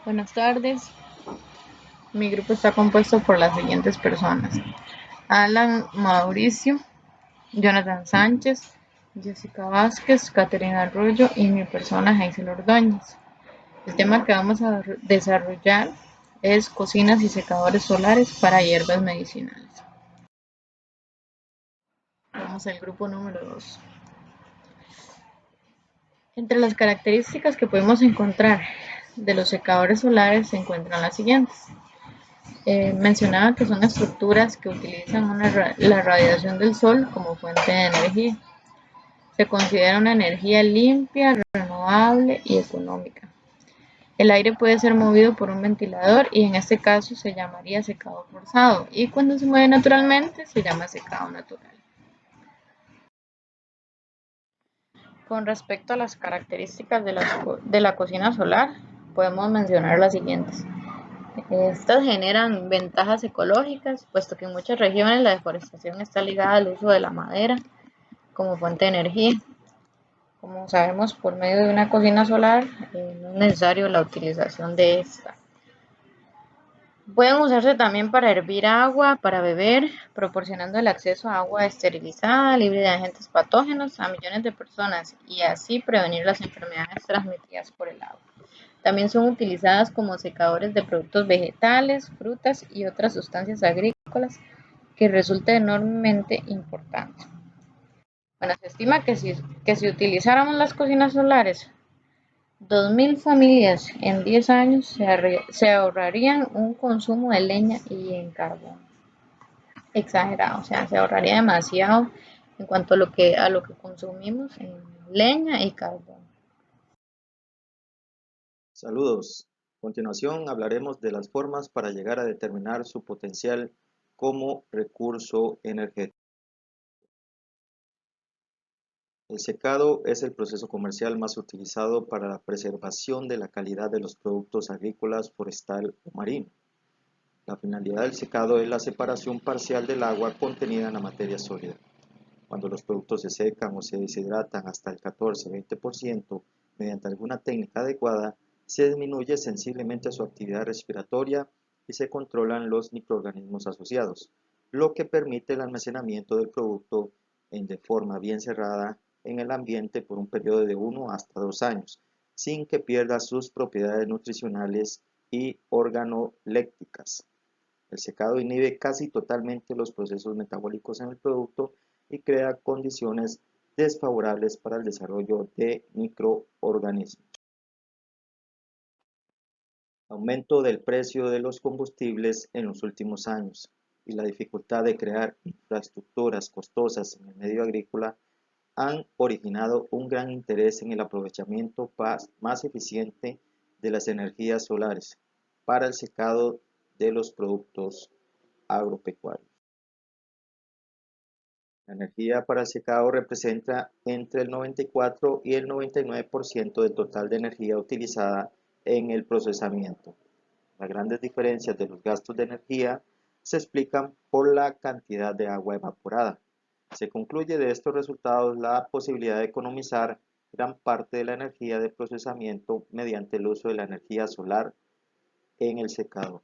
Buenas tardes. Mi grupo está compuesto por las siguientes personas: Alan Mauricio, Jonathan Sánchez, Jessica Vázquez, Caterina Arroyo y mi persona Hazel Ordóñez. El tema que vamos a desarrollar es cocinas y secadores solares para hierbas medicinales. Vamos al grupo número 2. Entre las características que podemos encontrar de los secadores solares se encuentran las siguientes. Mencionaba que son estructuras que utilizan la radiación del sol como fuente de energía. Se considera una energía limpia, renovable y económica. El aire puede ser movido por un ventilador y en este caso se llamaría secado forzado, y cuando se mueve naturalmente se llama secado natural. Con respecto a las características de la cocina solar, podemos mencionar las siguientes. Estas generan ventajas ecológicas, puesto que en muchas regiones la deforestación está ligada al uso de la madera como fuente de energía. Como sabemos, por medio de una cocina solar no es necesario la utilización de esta. Pueden usarse también para hervir agua, para beber, proporcionando el acceso a agua esterilizada, libre de agentes patógenos a millones de personas y así prevenir las enfermedades transmitidas por el agua. También son utilizadas como secadores de productos vegetales, frutas y otras sustancias agrícolas, que resulta enormemente importante. Bueno, se estima que si utilizáramos las cocinas solares, 2.000 familias en 10 años se ahorrarían un consumo de leña y en carbón. Exagerado, o sea, se ahorraría demasiado en cuanto a lo que consumimos en leña y carbón. Saludos. A continuación hablaremos de las formas para llegar a determinar su potencial como recurso energético. El secado es el proceso comercial más utilizado para la preservación de la calidad de los productos agrícolas, forestal o marino. La finalidad del secado es la separación parcial del agua contenida en la materia sólida. Cuando los productos se secan o se deshidratan hasta el 14-20% mediante alguna técnica adecuada, se disminuye sensiblemente su actividad respiratoria y se controlan los microorganismos asociados, lo que permite el almacenamiento del producto de forma bien cerrada en el ambiente por un periodo de 1 hasta 2 años, sin que pierda sus propiedades nutricionales y organolépticas. El secado inhibe casi totalmente los procesos metabólicos en el producto y crea condiciones desfavorables para el desarrollo de microorganismos. Aumento del precio de los combustibles en los últimos años y la dificultad de crear infraestructuras costosas en el medio agrícola han originado un gran interés en el aprovechamiento más eficiente de las energías solares para el secado de los productos agropecuarios. La energía para el secado representa entre el 94 y el 99% del total de energía utilizada en el procesamiento. Las grandes diferencias de los gastos de energía se explican por la cantidad de agua evaporada. Se concluye de estos resultados la posibilidad de economizar gran parte de la energía de procesamiento mediante el uso de la energía solar en el secado.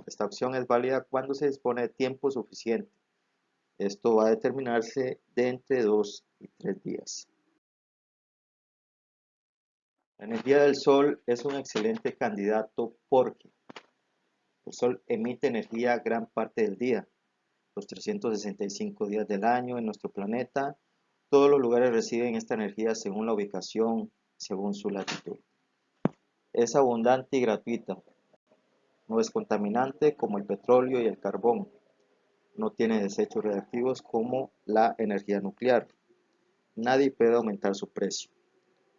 Esta opción es válida cuando se dispone de tiempo suficiente. Esto va a determinarse de entre 2 y 3 días. La energía del sol es un excelente candidato porque el sol emite energía gran parte del día, los 365 días del año en nuestro planeta. Todos los lugares reciben esta energía según la ubicación, según su latitud. Es abundante y gratuita. No es contaminante como el petróleo y el carbón. No tiene desechos radiactivos como la energía nuclear. Nadie puede aumentar su precio.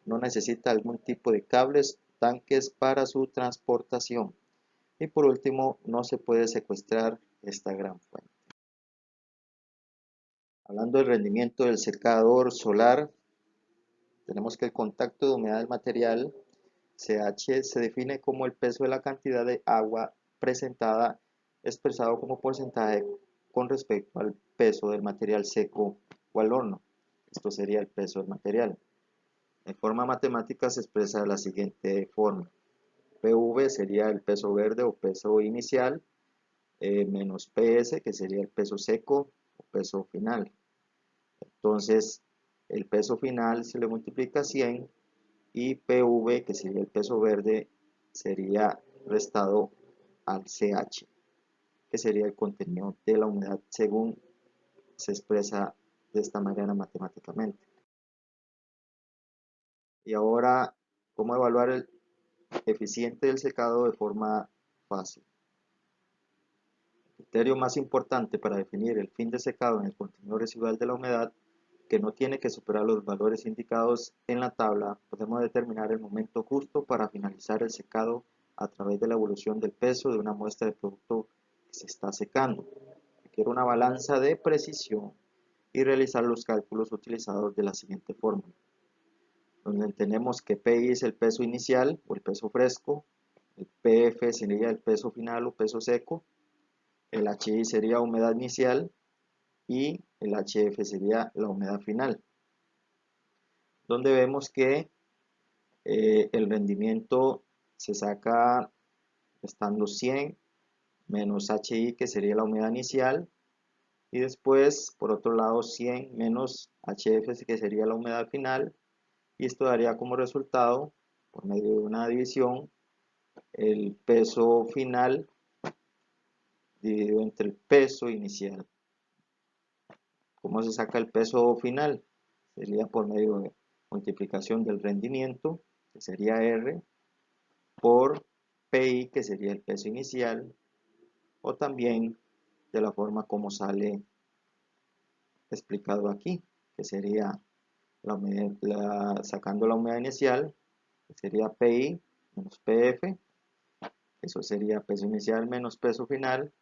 No necesita algún tipo de cables o tanques para su transportación. Y por último, no se puede secuestrar esta gran fuente. Hablando del rendimiento del secador solar, tenemos que el contacto de humedad del material, CH, se define como el peso de la cantidad de agua presentada expresado como porcentaje con respecto al peso del material seco o al horno. Esto sería el peso del material. En forma matemática se expresa de la siguiente forma. PV sería el peso verde o peso inicial, menos PS, que sería el peso seco o peso final. Entonces, el peso final se le multiplica 100 y PV, que sería el peso verde, sería restado al CH, que sería el contenido de la humedad según se expresa de esta manera matemáticamente. Y ahora, ¿cómo evaluar el eficiente del secado de forma fácil? El criterio más importante para definir el fin de secado en el contenido residual de la humedad, que no tiene que superar los valores indicados en la tabla, podemos determinar el momento justo para finalizar el secado a través de la evolución del peso de una muestra de producto que se está secando. Requiere una balanza de precisión y realizar los cálculos utilizados de la siguiente fórmula, donde tenemos que PI es el peso inicial o el peso fresco, el PF sería el peso final o peso seco, el HI sería humedad inicial y el HF sería la humedad final, donde vemos que el rendimiento se saca estando 100 menos HI, que sería la humedad inicial, y después por otro lado 100 menos HF, que sería la humedad final, y esto daría como resultado, por medio de una división, el peso final dividido entre el peso inicial. ¿Cómo se saca el peso final? Sería por medio de multiplicación del rendimiento, que sería R, por PI, que sería el peso inicial, o también de la forma como sale explicado aquí, que sería sacando la humedad inicial, que sería PI menos PF, eso sería peso inicial menos peso final,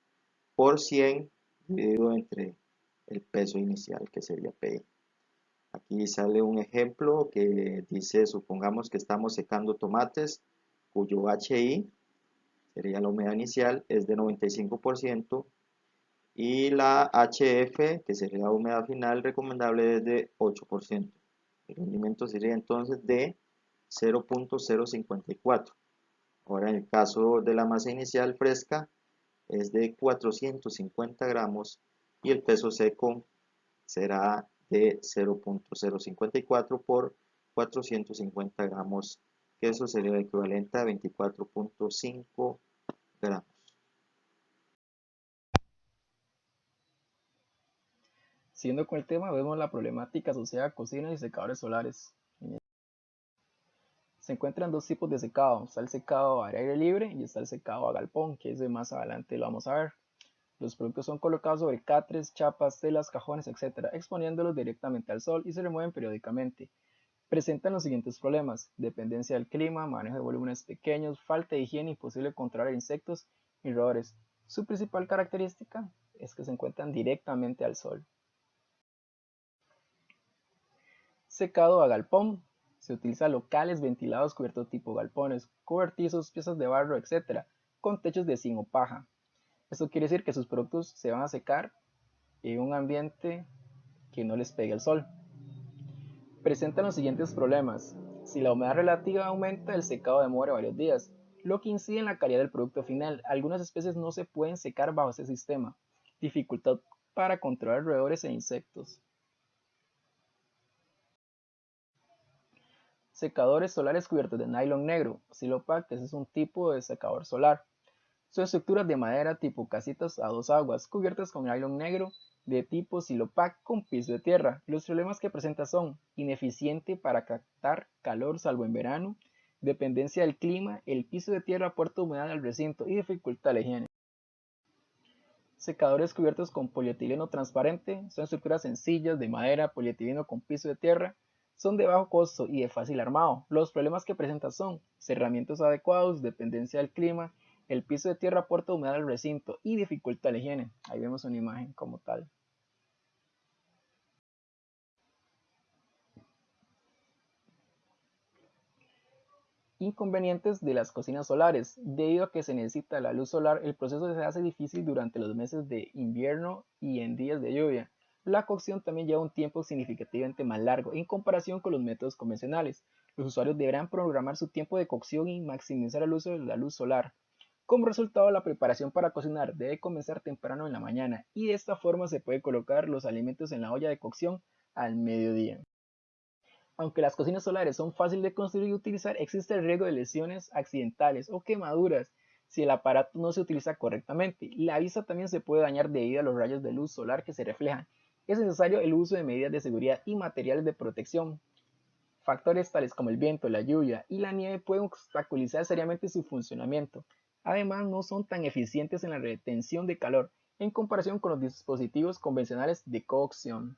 por 100 dividido entre el peso inicial, que sería PI. Aquí sale un ejemplo que dice, supongamos que estamos secando tomates, cuyo HI, sería la humedad inicial, es de 95%, y la HF, que sería la humedad final recomendable, es de 8%. El rendimiento sería entonces de 0.054. Ahora en el caso de la masa inicial fresca es de 450 gramos y el peso seco será de 0.054 por 450 gramos, que eso sería el equivalente a 24.5 gramos. Siguiendo con el tema, vemos la problemática asociada a cocinas y secadores solares. Se encuentran dos tipos de secado, está el secado al aire libre y está el secado a galpón, que ese más adelante lo vamos a ver. Los productos son colocados sobre catres, chapas, telas, cajones, etc., exponiéndolos directamente al sol y se remueven periódicamente. Presentan los siguientes problemas: dependencia del clima, manejo de volúmenes pequeños, falta de higiene y posible controlar insectos y roedores. Su principal característica es que se encuentran directamente al sol. Secado a galpón. Se utiliza locales ventilados cubiertos tipo galpones, cobertizos, piezas de barro, etc., con techos de zinc o paja. Esto quiere decir que sus productos se van a secar en un ambiente que no les pegue el sol. Presentan los siguientes problemas. Si la humedad relativa aumenta, el secado demora varios días, lo que incide en la calidad del producto final. Algunas especies no se pueden secar bajo este sistema. Dificultad para controlar roedores e insectos. Secadores solares cubiertos de nylon negro, Silopac, ese es un tipo de secador solar. Son estructuras de madera tipo casitas a dos aguas, cubiertas con nylon negro de tipo Silopac con piso de tierra. Los problemas que presenta son ineficiente para captar calor salvo en verano, dependencia del clima, el piso de tierra aporta humedad al recinto y dificulta la higiene. Secadores cubiertos con polietileno transparente, son estructuras sencillas de madera, polietileno con piso de tierra, son de bajo costo y de fácil armado. Los problemas que presenta son cerramientos adecuados, dependencia del clima, el piso de tierra aporta humedad al recinto y dificulta la higiene. Ahí vemos una imagen como tal. Inconvenientes de las cocinas solares. Debido a que se necesita la luz solar, el proceso se hace difícil durante los meses de invierno y en días de lluvia. La cocción también lleva un tiempo significativamente más largo en comparación con los métodos convencionales, Los usuarios deberán programar su tiempo de cocción y maximizar el uso de la luz solar. Como resultado, la preparación para cocinar debe comenzar temprano en la mañana y de esta forma se puede colocar los alimentos en la olla de cocción al mediodía. Aunque las cocinas solares son fáciles de construir y utilizar, existe el riesgo de lesiones accidentales o quemaduras si el aparato no se utiliza correctamente. La vista también se puede dañar debido a los rayos de luz solar que se reflejan. Es necesario el uso de medidas de seguridad y materiales de protección. Factores tales como el viento, la lluvia y la nieve pueden obstaculizar seriamente su funcionamiento. Además, no son tan eficientes en la retención de calor en comparación con los dispositivos convencionales de cocción.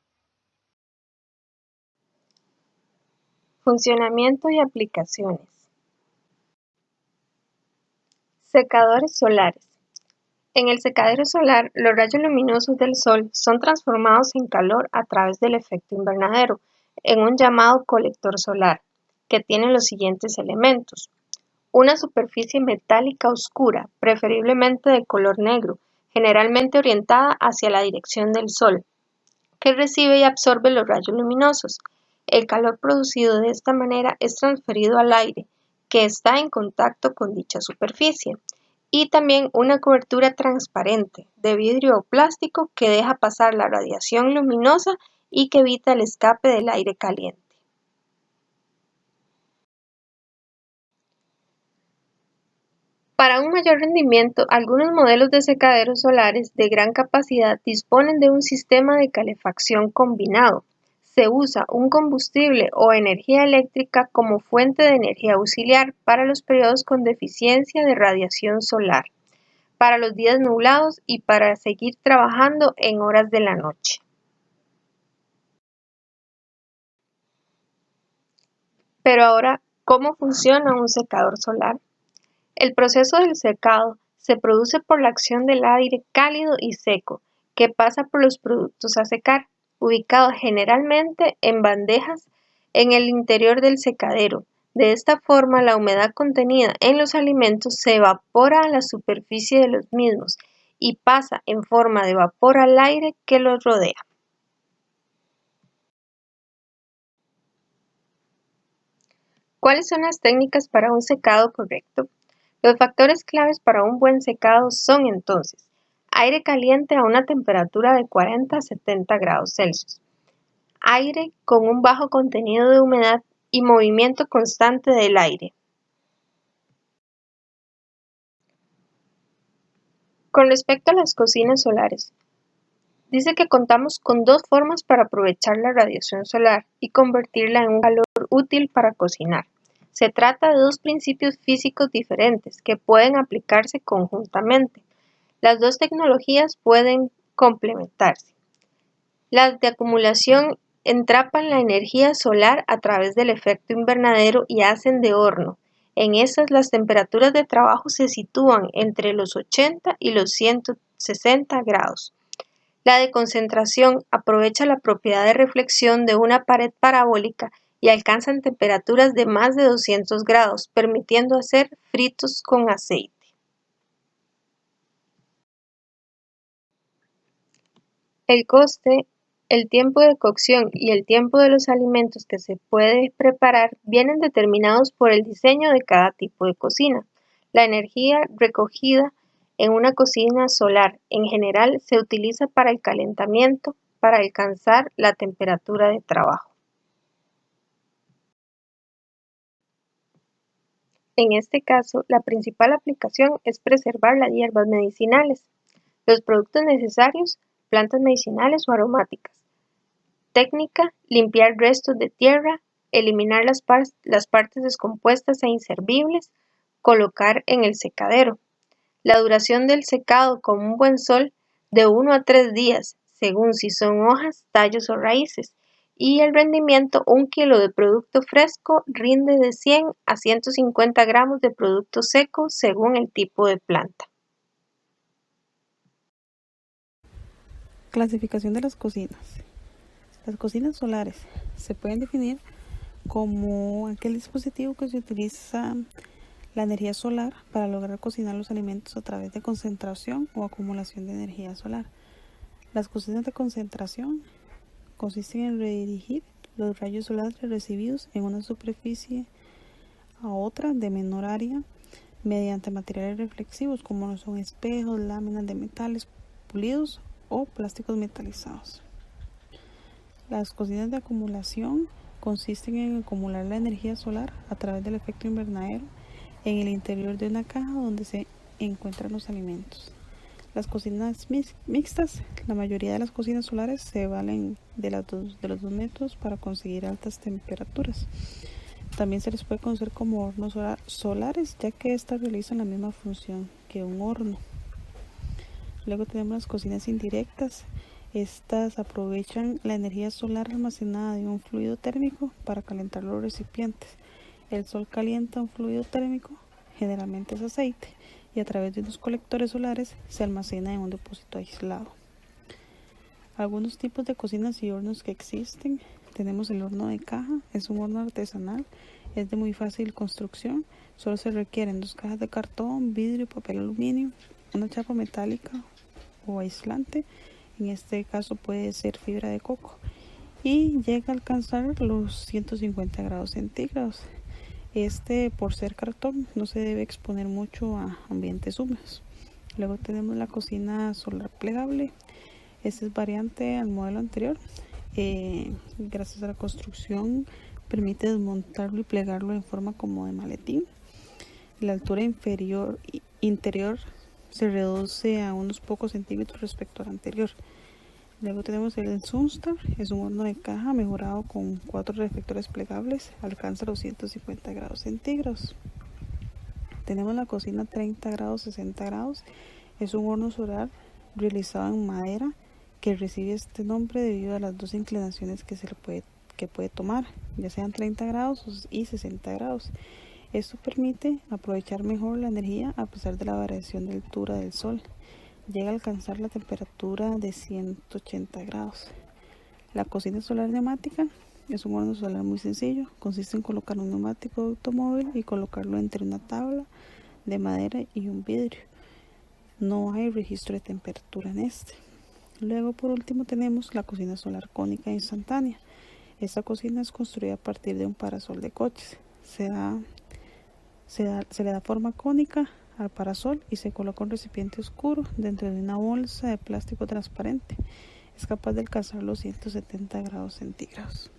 Funcionamiento y aplicaciones. Secadores solares. En el secadero solar, los rayos luminosos del sol son transformados en calor a través del efecto invernadero en un llamado colector solar, que tiene los siguientes elementos: una superficie metálica oscura, preferiblemente de color negro, generalmente orientada hacia la dirección del sol, que recibe y absorbe los rayos luminosos. El calor producido de esta manera es transferido al aire, que está en contacto con dicha superficie, y también una cobertura transparente de vidrio o plástico que deja pasar la radiación luminosa y que evita el escape del aire caliente. Para un mayor rendimiento, algunos modelos de secaderos solares de gran capacidad disponen de un sistema de calefacción combinado. Se usa un combustible o energía eléctrica como fuente de energía auxiliar para los periodos con deficiencia de radiación solar, para los días nublados y para seguir trabajando en horas de la noche. Pero ahora, ¿cómo funciona un secador solar? El proceso del secado se produce por la acción del aire cálido y seco que pasa por los productos a secar, ubicados generalmente en bandejas en el interior del secadero. De esta forma, la humedad contenida en los alimentos se evapora a la superficie de los mismos y pasa en forma de vapor al aire que los rodea. ¿Cuáles son las técnicas para un secado correcto? Los factores claves para un buen secado son entonces: aire caliente a una temperatura de 40 a 70 grados Celsius, aire con un bajo contenido de humedad y movimiento constante del aire. Con respecto a las cocinas solares, dice que contamos con dos formas para aprovechar la radiación solar y convertirla en un calor útil para cocinar. Se trata de dos principios físicos diferentes que pueden aplicarse conjuntamente. Las dos tecnologías pueden complementarse. Las de acumulación entrapan la energía solar a través del efecto invernadero y hacen de horno. En esas, las temperaturas de trabajo se sitúan entre los 80 y los 160 grados. La de concentración aprovecha la propiedad de reflexión de una pared parabólica y alcanzan temperaturas de más de 200 grados, permitiendo hacer fritos con aceite. El coste, el tiempo de cocción y el tiempo de los alimentos que se puede preparar vienen determinados por el diseño de cada tipo de cocina. La energía recogida en una cocina solar en general se utiliza para el calentamiento para alcanzar la temperatura de trabajo. En este caso, la principal aplicación es preservar las hierbas medicinales, los productos necesarios, plantas medicinales o aromáticas. Técnica: limpiar restos de tierra, eliminar las partes descompuestas e inservibles, colocar en el secadero. La duración del secado con un buen sol de 1 a 3 días, según si son hojas, tallos o raíces. Y el rendimiento: 1 kilo de producto fresco rinde de 100 a 150 gramos de producto seco según el tipo de planta. Clasificación de las cocinas. Las cocinas solares se pueden definir como aquel dispositivo que se utiliza la energía solar para lograr cocinar los alimentos a través de concentración o acumulación de energía solar. Las cocinas de concentración consisten en redirigir los rayos solares recibidos en una superficie a otra de menor área mediante materiales reflexivos como lo son espejos, láminas de metales pulidos o plásticos metalizados. Las cocinas de acumulación consisten en acumular la energía solar a través del efecto invernadero en el interior de una caja donde se encuentran los alimentos. Las cocinas mixtas, la mayoría de las cocinas solares se valen de los dos métodos para conseguir altas temperaturas. También se les puede conocer como hornos solares, ya que estas realizan la misma función que un horno. Luego tenemos las cocinas indirectas. Estas aprovechan la energía solar almacenada de un fluido térmico para calentar los recipientes. El sol calienta un fluido térmico, generalmente es aceite, y a través de unos colectores solares se almacena en un depósito aislado. Algunos tipos de cocinas y hornos que existen. Tenemos el horno de caja, es un horno artesanal, es de muy fácil construcción, solo se requieren 2 cajas de cartón, vidrio, papel aluminio, una chapa metálica o aislante, en este caso puede ser fibra de coco, y llega a alcanzar los 150 grados centígrados. Por ser cartón, no se debe exponer mucho a ambientes húmedos. Luego tenemos la cocina solar plegable. Esta es variante al modelo anterior. Gracias a la construcción permite desmontarlo y plegarlo en forma como de maletín. La altura interior se reduce a unos pocos centímetros respecto al anterior. Luego tenemos el Sunstar, es un horno de caja mejorado con 4 reflectores plegables, alcanza los 150 grados centígrados. Tenemos la cocina 30 grados 60 grados, es un horno solar realizado en madera que recibe este nombre debido a las 2 inclinaciones que puede tomar, ya sean 30 grados y 60 grados. Esto permite aprovechar mejor la energía a pesar de la variación de altura del sol. Llega a alcanzar la temperatura de 180 grados. La cocina solar neumática es un horno solar muy sencillo. Consiste en colocar un neumático de automóvil y colocarlo entre una tabla de madera y un vidrio. No hay registro de temperatura en este. Luego, por último, tenemos la cocina solar cónica instantánea. Esta cocina es construida a partir de un parasol de coches. Se le da forma cónica al parasol y se coloca un recipiente oscuro dentro de una bolsa de plástico transparente. Es capaz de alcanzar los 170 grados centígrados.